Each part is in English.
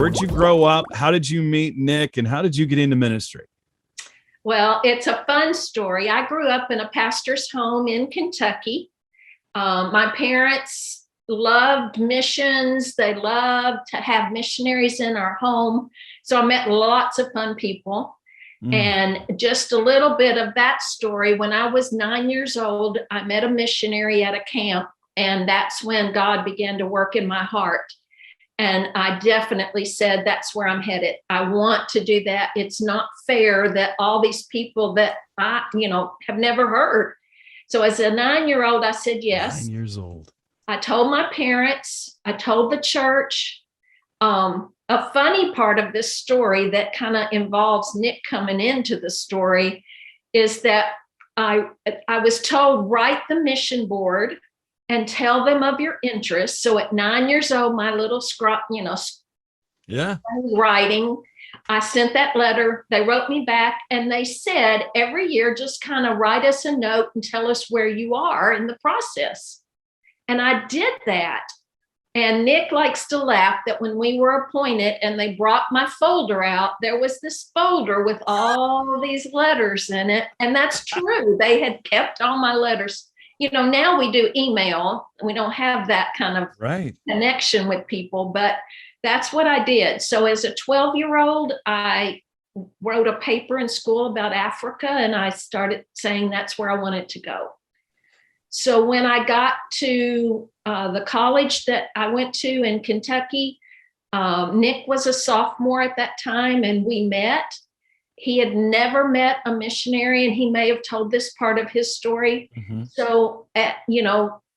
Where'd you grow up? How did you meet Nick? And how did you get into ministry? Well, it's a fun story. I grew up in a pastor's home in Kentucky. My parents loved missions. They loved to have missionaries in our home. So I met lots of fun people. And just a little bit of that story. When I was 9 years old, I met a missionary at a camp, and that's when God began to work in my heart. And I definitely said, that's where I'm headed. I want to do that. It's not fair that all these people that I, have never heard. So as a 9-year-old, I said yes. 9 years old. I told my parents, I told the church. A funny part of this story that kind of involves Nick coming into the story is that I was told, write the mission board and tell them of your interests. So at 9 years old, my little writing, I sent that letter. They wrote me back and they said, every year, just kind of write us a note and tell us where you are in the process. And I did that. And Nick likes to laugh that when we were appointed and they brought my folder out, there was this folder with all these letters in it. And that's true. They had kept all my letters. Now we do email. We don't have that kind of connection with people, but that's what I did. So as a 12-year-old, I wrote a paper in school about Africa, and I started saying that's where I wanted to go. So when I got to the college that I went to in Kentucky, Nick was a sophomore at that time, and we met. He had never met a missionary, and he may have told this part of his story. Mm-hmm. So,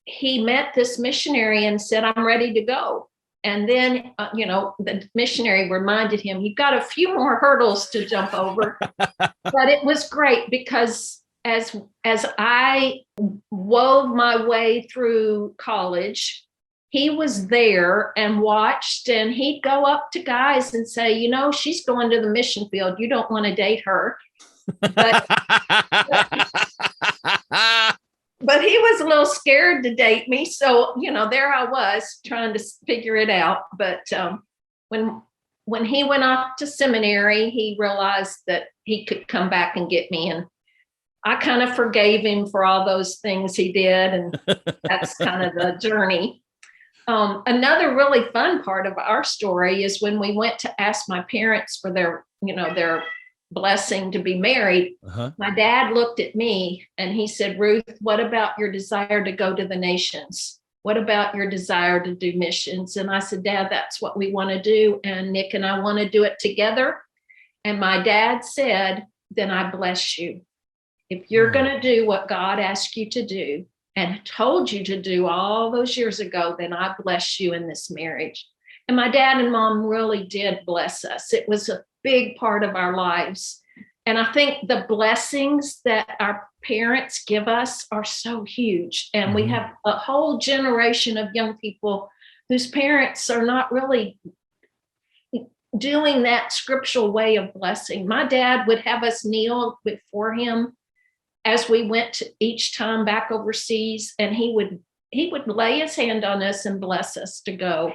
he met this missionary and said, I'm ready to go. And then, the missionary reminded him, you've got a few more hurdles to jump over. But it was great because as I wove my way through college, he was there and watched, and he'd go up to guys and say, she's going to the mission field. You don't want to date her. But he was a little scared to date me. So, there I was trying to figure it out. But when he went off to seminary, he realized that he could come back and get me. And I kind of forgave him for all those things he did. And that's kind of the journey. Another really fun part of our story is when we went to ask my parents for their blessing to be married. Uh-huh. My dad looked at me and he said, Ruth, what about your desire to go to the nations? What about your desire to do missions? And I said, Dad, that's what we want to do. And Nick and I want to do it together. And my dad said, then I bless you. If you're going to do what God asked you to do and told you to do all those years ago, then I bless you in this marriage. And my dad and mom really did bless us. It was a big part of our lives. And I think the blessings that our parents give us are so huge. And we have a whole generation of young people whose parents are not really doing that scriptural way of blessing. My dad would have us kneel before him as we went to each time back overseas, and he would lay his hand on us and bless us to go.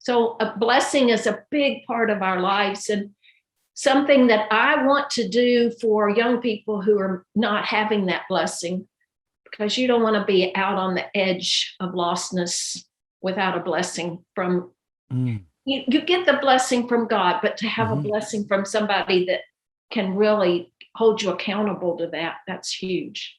So a blessing is a big part of our lives, and something that I want to do for young people who are not having that blessing, because you don't want to be out on the edge of lostness without a blessing from, you get the blessing from God, but to have a blessing from somebody that can really hold you accountable to that, that's huge.